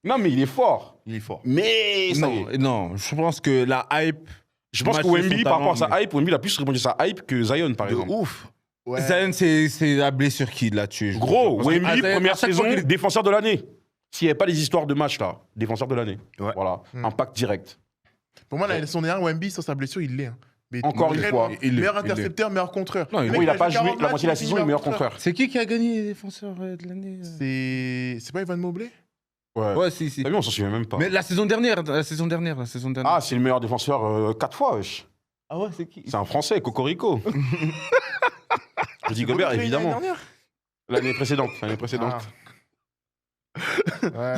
Non, mais il est fort. Il est fort. Mais ça y est. non, je pense que la hype. Je pense que match Wemby, son par rapport à talent, sa hype, Wemby a plus répondu à sa hype que Zion, par De exemple. ouf. Ouais. Zion, c'est la blessure qui l'a tué. je Gros, pense. Parce que Wemby, Zion, première à chaque saison, fois qu'il- défenseur de l'année. S'il n'y avait pas les histoires de match, là, défenseur de l'année. Ouais. Voilà, impact direct. Pour moi, son dernier Wemby, sans sa blessure, il l'est. Hein. Mais Encore très une fois, loin. il l'est, meilleur il l'est. intercepteur, meilleur contreur. Non, il Le est- mec, Oui, il n'a joué pas joué 40 la moitié de la matchs, il saison, finit il est meilleur contreur. contreur. C'est qui a gagné les défenseurs de l'année C'est pas Evan Mobley? Ouais. Ouais, si. T'as vu, on s'en souvient même pas. Mais la saison dernière. Ah, c'est le meilleur défenseur 4 fois, wesh. Ah ouais, c'est qui C'est un Français, Cocorico. Rudy Gobert, L'année évidemment. dernière L'année précédente. Ah. Ouais.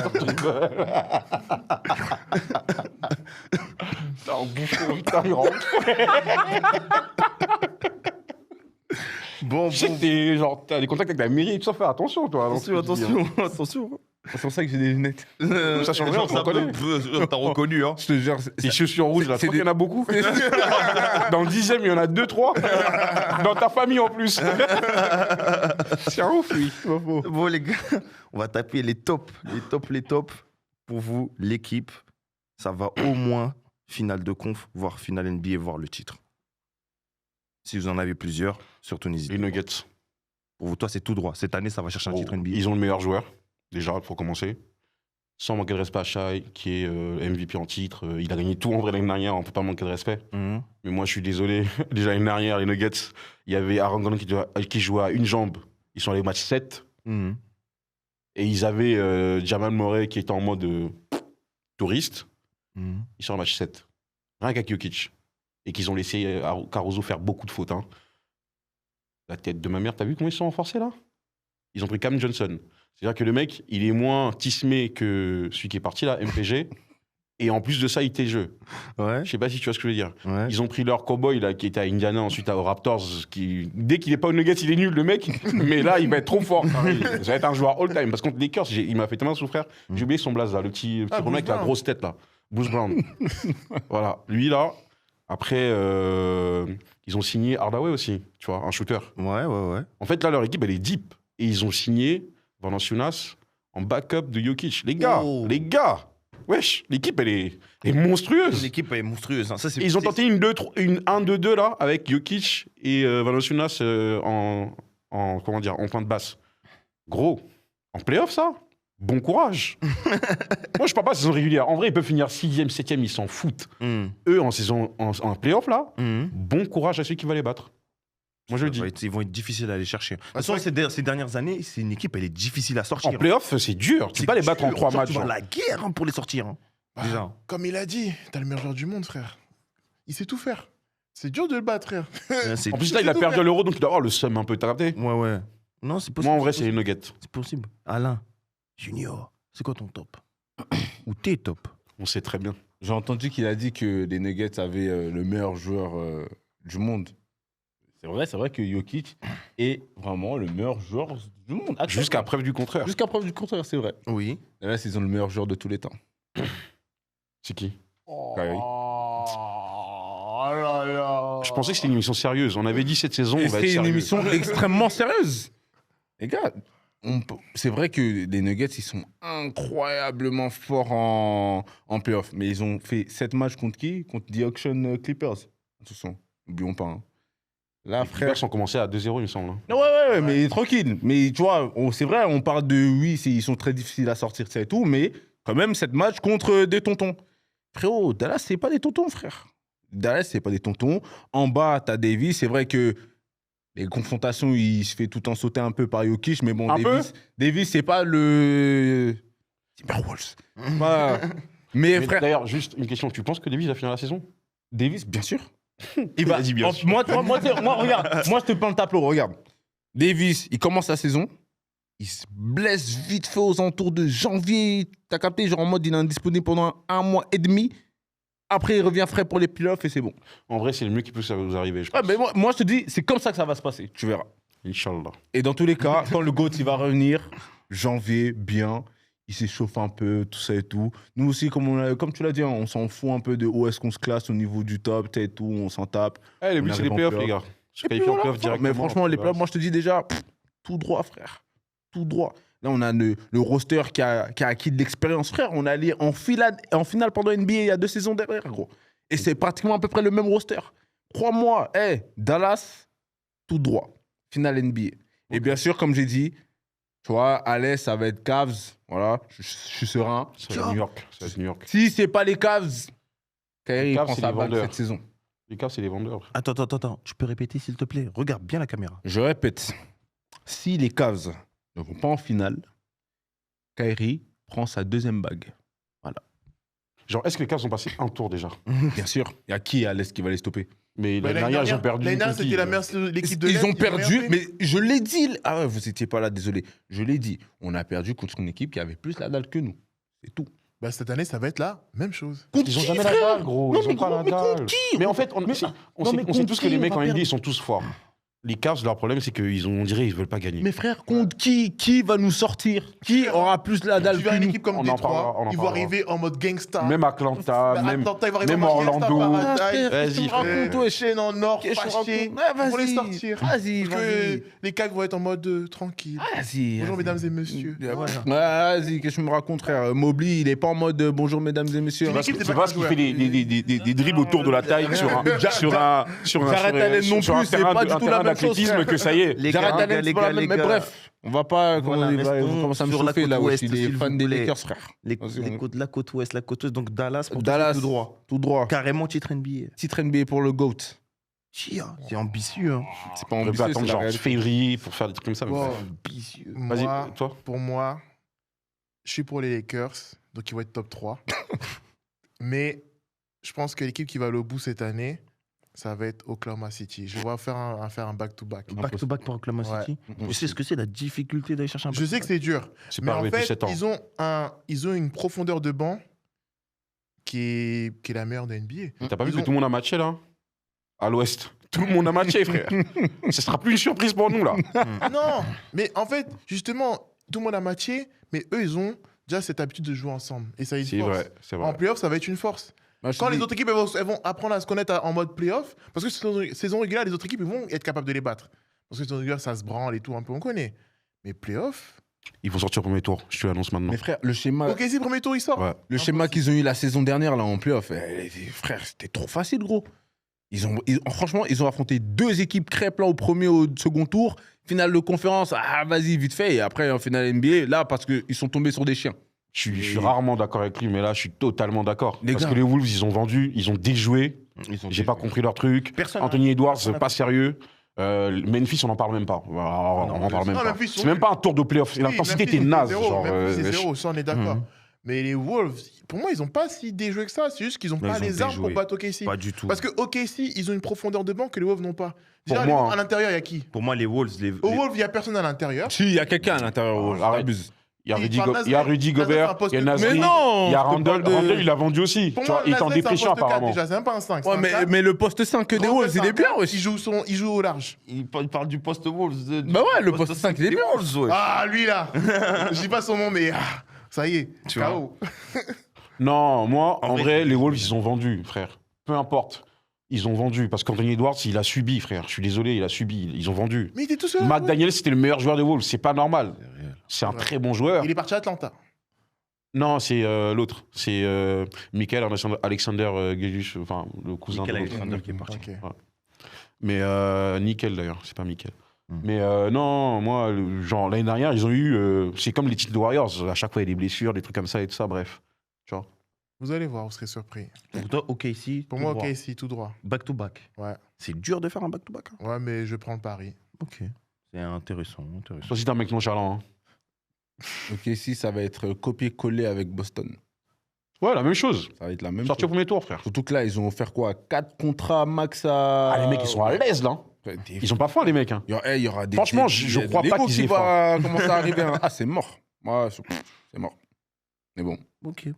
C'est un bouffon, putain, il rentre. Bon, Je sais que t'es, genre, t'as des contacts avec la mairie et tout ça, fais attention, toi. dans ce que tu dis, hein. attention. C'est pour ça que j'ai des lunettes. Ça change rien, on te reconnaît. T'as reconnu, hein. Je te jure. Les chaussures rouges, là, c'est tu crois qu'il y en a beaucoup Dans le 10e, il y en a 2, 3. Dans ta famille, en plus. C'est un ouf, lui. Bon, les gars, on va taper les tops. Pour vous, l'équipe, ça va au moins finale de conf, voire finale NBA, voire le titre. Si vous en avez plusieurs, surtout n'hésitez Les pas. Nuggets. Pour vous, toi, c'est tout droit. Cette année, ça va chercher un titre NBA. Ils ont le meilleur joueur, déjà, pour commencer. Sans manquer de respect à Shai, qui est MVP en titre. Il a gagné tout en vrai l'année dernière, on peut pas manquer de respect. Mhm. Mais moi, je suis désolé. Déjà, l'année dernière, les Nuggets, il y avait Aaron Gordon qui jouait à une jambe. Ils sont allés au match 7. Mhm. Et ils avaient Jamal Murray qui était en mode touriste. Mhm. Ils sont en match 7. Rien qu'avec Jokic. Et qu'ils ont laissé Caruso faire beaucoup de fautes. Hein. La tête de ma mère, t'as vu comment ils sont renforcés là? Ils ont pris Cam Johnson. C'est-à-dire que le mec, il est moins tismé que celui qui est parti là, MPG. Et en plus de ça, il était jeu. Ouais. Je sais pas si tu vois ce que je veux dire. Ouais. Ils ont pris leur cowboy là, qui était à Indiana, ensuite aux Raptors. Dès qu'il est pas au Nuggets, il est nul, le mec. Mais là, il va être trop fort. Ça va être un joueur all-time. Parce que contre les Lakers, il m'a fait tellement souffrir. J'ai oublié son blaze là, le petit Ah, Romain avec la Bruce grosse tête là. Bruce Brown. Voilà. Lui là. Après, ils ont signé Hardaway aussi, tu vois, un shooter. Ouais. En fait, là, leur équipe, elle est deep. Et ils ont signé Valanciunas en backup de Jokic. Les gars, Oh. wesh, l'équipe, elle est monstrueuse. L'équipe est monstrueuse. Hein. Ça, c'est, Et ils ont tenté une 1-2-2 là, avec Jokic et Valanciunas en point de basse. Gros, en playoff, ça? Bon courage. Moi, je parle pas de saison régulière. En vrai, ils peuvent finir 6e, 7e, ils s'en foutent. Mhm. Eux, en saison, en playoff, là, Mhm. bon courage à ceux qui vont les battre. Moi, je le dis. Ils vont être difficiles à aller chercher. De toute façon, c'est ces dernières années, c'est une équipe, elle est difficile à En sortir. playoff, c'est dur. Tu peux pas les battre en 3 matchs. Tu vas genre. la guerre hein, pour les sortir. Hein. Bah, Déjà. Comme il a dit, t'as le meilleur joueur du monde, frère. Il sait tout faire. C'est dur de le battre, frère. C'est- En plus, là, il a tout perdu faire. l'euro, donc il doit avoir le seum un peu. T'as capté? Ouais. Non, c'est possible. Moi, en vrai, c'est les Nuggets. C'est possible. Alain, Junior, c'est quoi ton top? Ou tes top? On sait très bien. J'ai entendu qu'il a dit que les Nuggets avaient le meilleur joueur du monde. C'est vrai que Jokic est vraiment le meilleur joueur du monde. Jusqu'à preuve du contraire. Jusqu'à preuve du contraire, c'est vrai. Oui. Et là, ils ont le meilleur joueur de tous les temps. C'est qui? Kyrie. Oh là là. Je pensais que c'était une émission sérieuse. On avait dit cette saison, on Et va être c'est une sérieux. émission extrêmement sérieuse. Les gars, c'est vrai que les Nuggets, ils sont incroyablement forts en playoff. Mais ils ont fait 7 matchs contre qui? Contre The Auction Clippers. Attention, n'oublions pas. Hein. Là, Les frère. Clippers ont commencé à 2-0, il me semble. hein. Ouais, mais tranquille. Mais tu vois, c'est vrai, on parle de oui, ils sont très difficiles à sortir, ça et tout, mais quand même, 7 matchs contre des tontons. Frérot, Dallas, c'est pas des tontons, frère. Dallas, c'est pas des tontons. En bas, t'as Davis. C'est vrai que les confrontations, il se fait tout le temps sauter un peu par Jokic, mais bon, Davis, c'est pas le Timberwolves. Voilà. Mais frère, D'ailleurs, juste une question. Tu penses que Davis va finir la saison? Davis, bien sûr. Il va. Vas-y, bien sûr. Moi, regarde. Moi, je te peins le tableau. Regarde. Davis, il commence la saison. Il se blesse vite fait aux alentours de janvier. T'as capté, genre en mode, il est indisponible pendant 1 mois et demi. Après, il revient frais pour les playoffs et c'est bon. En vrai, c'est le mieux qui peut vous arriver, je pense. Ah, mais moi, je te dis, c'est comme ça que ça va se passer. Tu verras. Inch'Allah. Et dans tous les cas, quand le GOAT il va revenir, janvier, bien, il s'échauffe un peu, tout ça et tout. Nous aussi, comme tu l'as dit, hein, on s'en fout un peu de où est-ce qu'on se classe au niveau du top, et tout, on s'en tape. Eh, le but, On c'est les arrive en playoffs, les playoff. gars. Se Et puis qualifier en voilà, playoffs directement. mais franchement, les playoffs, moi je te dis déjà, tout droit, frère. Tout droit. Là, on a le roster qui a acquis de l'expérience, frère. On est allé en finale pendant NBA il y a 2 saisons derrière, gros. Et c'est pratiquement à peu près le même roster. Crois-moi, Dallas, tout droit. Finale NBA. Et bien sûr, comme j'ai dit, tu vois, Alès, ça va être Cavs. Voilà, je suis serein. Ça va être New York. Ça va être New York. Si c'est pas les Cavs, Kyrie Cavs, prend c'est sa les bague vendeurs. cette saison. Les Cavs, c'est les vendeurs. Attends. Tu peux répéter, s'il te plaît? Regarde bien la caméra. Je répète, si les Cavs ne vont pas en finale, Kyrie prend sa 2e bague. Genre, est-ce que les Cavs ont passé un tour déjà? Bien sûr, il y a qui à l'Est qui va les stopper? Mais Bah, l'année dernière, ils ont perdu. L'année dernière, contre qui, c'était la là meilleure l'équipe de Ils l'Est, ont perdu, rien fait. mais je l'ai dit. Ah ouais, vous n'étiez pas là, désolé. Je l'ai dit. On a perdu contre une équipe qui avait plus la dalle que nous. C'est tout. Bah, cette année, ça va être la même chose. Contre Ils ont qui, jamais la frère? dalle, gros. Non, Ils mais ont pas gros, la mais contre dalle. qui? Mais en fait, on Mais- sait non, mais tous que contre les qui mecs on en va NBA, perdre? ils sont tous forts. Les Cavs, leur problème, c'est on dirait qu'ils veulent pas gagner. Mais frère, contre qui va nous sortir? Qui aura plus la dalle Tu que verras une nous? équipe comme On en parlera, Détroit, on en ils vont parlera. arriver en mode gangsta. Même Atlanta, Bah, même Atlanta, ils vont arriver même en mode gangsta Orlando. paradise. Vas-y, Vas-y, je te frère. raconte, ouais. Chaîne en or, Qu'est-ce que je fâché. raconte? Ouais, Ils vont les vas-y. sortir. Vas-y, Parce vas-y. que les Cavs vont être en mode tranquille. Vas-y. Bonjour, vas-y. mesdames et messieurs. Vas-y, qu'est-ce que tu me racontes, frère? Mobley, il est pas en mode bonjour, mesdames et messieurs. C'est C'est l'équipe, c'est pas parce qu'il fait des dribbles autour de la taille sur un Jared Allen non plus, c'est pas du tout la même chose, d'athlétisme frère. que ça y est. Les Jared gars, Allen, les c'est pas gars, la même. les Mais gars. bref, on va pas. Voilà, il va restons commencer à me sur la chauffer côte là, ouest, wesh, il est s'il fan vous des plaît. Lakers, frère. La côte ouest, donc Dallas pour Dallas, tout droit. tout droit. Carrément titre NBA. Titre NBA pour le GOAT. Chia, c'est ambitieux. Hein. C'est pas On peut ambitieux, attendre c'est la genre réalité. février pour faire des trucs comme ça. mais Wow. Ambitieux. Vas-y, Moi, toi. pour moi, je suis pour les Lakers, donc ils vont être top 3. Mais je pense que l'équipe qui va aller au bout cette année, ça va être Oklahoma City. Je vais faire un back-to-back. Back-to-back pour Oklahoma Ouais. City. Tu sais ce que c'est la difficulté d'aller chercher un Je sais que c'est dur, C'est mais pas en arrivé depuis fait, 7 ans. ils ont une profondeur de banc qui est la meilleure de NBA. T'as pas vu Ils que ont- tout le monde a matché là? À l'ouest. Tout le monde a matché, frère. Ce sera plus une surprise pour nous là. Non, mais en fait, justement, tout le monde a matché, mais eux, ils ont déjà cette habitude de jouer ensemble. Et ça a une C'est force. vrai, c'est En vrai. playoff, ça va être une force. Bah, je Quand te les dis- autres équipes elles vont apprendre à se connaître en mode playoff, parce que saison régulière, les autres équipes ils vont être capables de les battre. Parce que saison régulière, ça se branle et tout, un peu, on connaît. Mais playoff, Ils vont sortir au premier tour, je te l'annonce maintenant. Mais frère, le schéma, ok, si premier tour il sort. Ouais. le schéma qu'ils ont eu la saison dernière là en playoff, frère, c'était trop facile, gros. Franchement, ils ont affronté 2 équipes crêpes là au premier au second tour. Finale de conférence, vas-y, vite fait. Et après, en finale NBA, là, parce qu'ils sont tombés sur des chiens. Je suis rarement d'accord avec lui, mais là, je suis totalement d'accord. Les Parce gars. que les Wolves, ils ont vendu, ils ont déjoué. J'ai pas compris leur truc. Personne. Anthony Edwards, personne n'a pas sérieux. Memphis, on n'en parle même pas. On en parle même Non, pas. Memphis, C'est même pas un tour de playoff. L'intensité était naze. Genre, c'est wesh. 0, ça on est d'accord. Mhm. Mais les Wolves, pour moi, ils ont pas si déjoué que ça. C'est juste qu'ils ont Non, pas ils ont les armes pour déjoué. battre OKC. Pas du tout. Parce que OKC, ils ont une profondeur de banc que les Wolves n'ont pas. Déjà, Pour les moi, Wolves, hein. à l'intérieur, il y a qui Pour moi, les Wolves, Aux Wolves, il n'y a personne à l'intérieur. Si, il y a quelqu'un à l'intérieur. arrête. T'abuses. Il y a Il Rudy parle il y a Rudy Nasri, Gobert, c'est un poste il y a de- Nasri, Mais non, il y a je te Randall. parle de- Randall, il l'a vendu aussi. Pour Tu vois, moi, il est en Nasri, c'est un dépression poste 4 apparemment. déjà, c'est même pas un 5. Ouais, mais le poste 5 que des Wolves, il est bien aussi. Il joue au large. il parle du poste Wolves. Bah ouais, le poste 5, il est bien. Wolves, ouais. Ah, lui là Je dis pas son nom, mais ça y est, Tu KO. Non, moi, En en vrai, vrai, les Wolves, ils ont vendu, frère. Peu importe. Ils ont vendu. Parce qu'Anthony Edwards, il a subi, frère. Je suis désolé, il a subi. Ils ont vendu. Mais il était tout seul. Matt Daniels, c'était le meilleur joueur des Wolves. C'est pas normal. C'est un Ouais. très bon joueur. Il est parti à Atlanta. Non, c'est l'autre. C'est Michael Alexander Gillius, enfin le cousin Michael de l'autre. Alexander qui est parti. Ok. Mais nickel d'ailleurs, c'est pas Michael. Mm. Mais non, moi, genre l'année dernière, ils ont eu. C'est comme les titres de Warriors. À chaque fois, il y a des blessures, des trucs comme ça et tout ça, bref. Vous allez voir, vous serez surpris. Pour toi, OKC. Pour tout moi, droit. ok, si, tout droit. Back to back. Ouais. C'est dur de faire un back to back. Ouais, mais je prends le pari. Ok. C'est intéressant. Toi aussi, t'es un mec nonchalant. Hein. Ok, si ça va être copier-coller avec Boston. Ouais, la même chose. Ça va être la même Sorti au chose. premier tour, frère. Surtout que là, ils ont offert quoi 4 contrats max à. Ah, les mecs, ils sont à l'aise, là. Ils sont pas fins, les mecs. Hein. Il y aura des. Franchement, je crois pas qu'ils qui aient va commencer à arriver. Hein. Ah, c'est mort. Moi, c'est mort. Mais bon. Ok.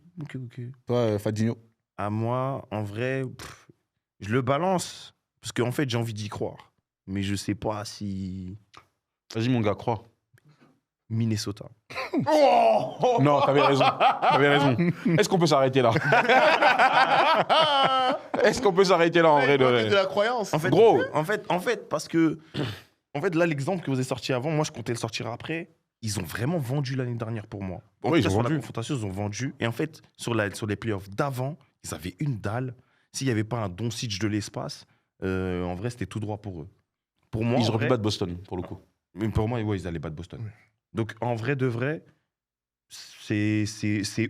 Toi, Fadinho. À moi, en vrai, je le balance. Parce qu'en fait, j'ai envie d'y croire. Mais je sais pas si. Vas-y, mon gars, crois. Minnesota. Non, t'avais raison. T'avais raison. Est-ce qu'on peut s'arrêter là Est-ce qu'on peut s'arrêter là, en vrai de de vrai la croyance. En fait, Gros. En fait, parce que. En fait, là, l'exemple que vous avez sorti avant, moi, je comptais le sortir après. Ils ont vraiment vendu l'année dernière pour moi. En Ouais, tout cas, ils ont sur vendu. la confrontation, ils ont vendu. Et en fait, sur les playoffs d'avant, ils avaient une dalle. S'il n'y avait pas un Doncic de l'espace, en vrai, c'était tout droit pour eux. Pour moi, Ils en auraient pu vrai- battre Boston, pour le coup. Mais pour moi, ouais, ils allaient battre Boston. Ouais. Donc, en vrai de vrai, c'est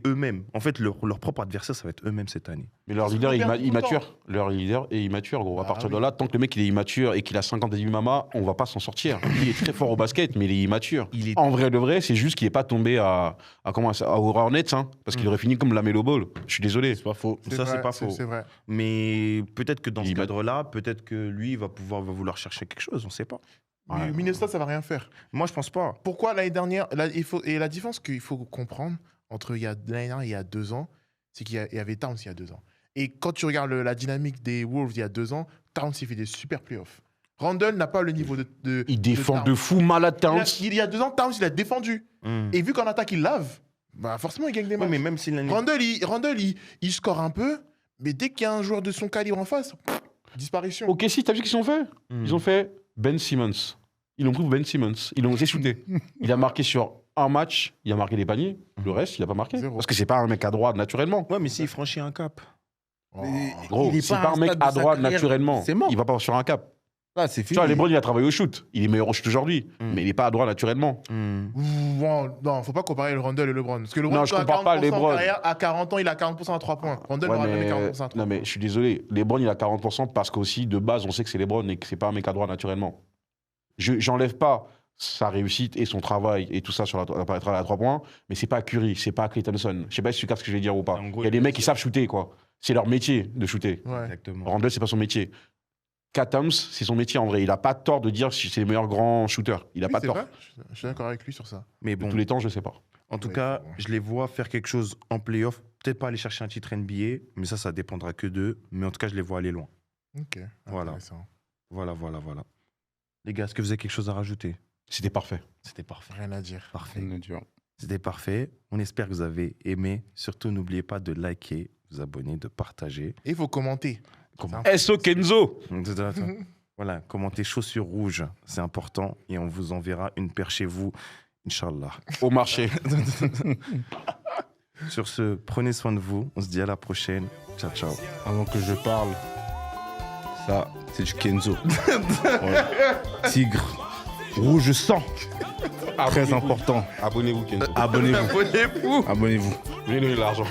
eux-mêmes. En fait, leur propre adversaire, ça va être eux-mêmes cette année. Mais leur Parce leader qu'on est perd tout le immature. Leur leader est immature, gros. À Ah partir oui. de là, tant que le mec il est immature et qu'il a 50 18 mamas, on va pas s'en sortir. Il est très fort au basket, mais il est immature. Il est... En vrai de vrai, c'est juste qu'il n'est pas tombé à Hornets, hein, parce qu'il aurait fini comme la Melo Ball. Je suis désolé. C'est pas faux. Ça, c'est vrai, pas faux. C'est vrai. Mais peut-être que dans Il ce va- cadre-là, peut-être que lui va vouloir chercher quelque chose, on sait pas. Ouais. Mais Minnesota, ça va rien faire. Moi, je pense pas. Pourquoi l'année dernière et la différence qu'il faut comprendre entre l'année dernière et il y a 2 ans, c'est qu'il y avait Towns il y a 2 ans. Et quand tu regardes la dynamique des Wolves il y a 2 ans, Towns il fait des super playoffs. Randle n'a pas le niveau de Il défend Towns. de fou malade Towns. Il y a 2 ans, Towns il a défendu. Et vu qu'en attaque il lave, bah forcément il gagne des Ouais, matchs. mais même si l'année... Randle il score un peu, mais dès qu'il y a un joueur de son calibre en face, disparition. Ok, si, t'as vu ce qu'ils ont fait Ils ont fait Ben Simmons. Ils l'ont pris pour Ben Simmons. Ils l'ont laissé shooter. Il a marqué sur un match, il a marqué des paniers. Le reste, il a pas marqué. Zéro. Parce que c'est pas un mec à droite naturellement. Ouais, mais s'il franchit un cap. Oh. Gros, Il est c'est pas pas à un un mec stade de à sa droite carrière. naturellement. C'est mort. Il va pas sur un cap. Là, c'est Tu fini. vois, LeBron, il a travaillé au shoot. Il est meilleur au shoot aujourd'hui. Mm. Mais il est pas à droite naturellement. Bon, non, faut pas comparer le Randle et LeBron. Parce que LeBron, Non, je à compare pas 40% LeBron. en carrière, à 40 ans, il a 40% à 3 points. Randle Ouais, n'aura jamais mais... 40% à 3 Non, mais je suis désolé. LeBron, il a 40% parce qu'aussi, de base, on sait que c'est LeBron et que c'est pas un mec à droite naturellement. J'enlève pas sa réussite et son travail et tout ça sur la travail à 3 points, mais c'est pas Curry, c'est pas Klay Thompson. Je sais pas si tu captes ce que je vais dire ou pas. En gros, Il y a des mecs qui savent shooter, quoi. C'est leur métier de shooter. Ouais. Exactement. Randle, c'est pas son métier. Kat Towns, c'est son métier en vrai. Il a pas tort de dire que c'est le meilleur grand shooter. Il a Oui, pas c'est tort. vrai. Je suis d'accord avec lui sur ça. Mais De bon, tous les temps, je sais pas. en tout Ouais, cas, c'est bon. je les vois faire quelque chose en playoff. Peut-être pas aller chercher un titre NBA, mais ça dépendra que d'eux. Mais en tout cas, je les vois aller loin. Ok. Voilà. Intéressant. Voilà. Les gars, est-ce que vous avez quelque chose à rajouter? C'était parfait. C'était parfait. Rien à dire. Parfait. On est dur. C'était parfait. On espère que vous avez aimé. Surtout, n'oubliez pas de liker, vous abonner, de partager. Et il faut commenter. Comment SO Kenzo. Voilà, commentez chaussures rouges, c'est important. Et on vous enverra une paire chez vous, Inch'Allah. Au marché. Sur ce, prenez soin de vous. On se dit à la prochaine. Ciao, ciao. Avant que je parle, ça, c'est du Kenzo. Ouais. Tigre. Rouge sang. Très important. Abonnez-vous, Kenzo. Abonnez-vous. Abonnez-vous. Abonnez-vous. Donnez-lui de l'argent.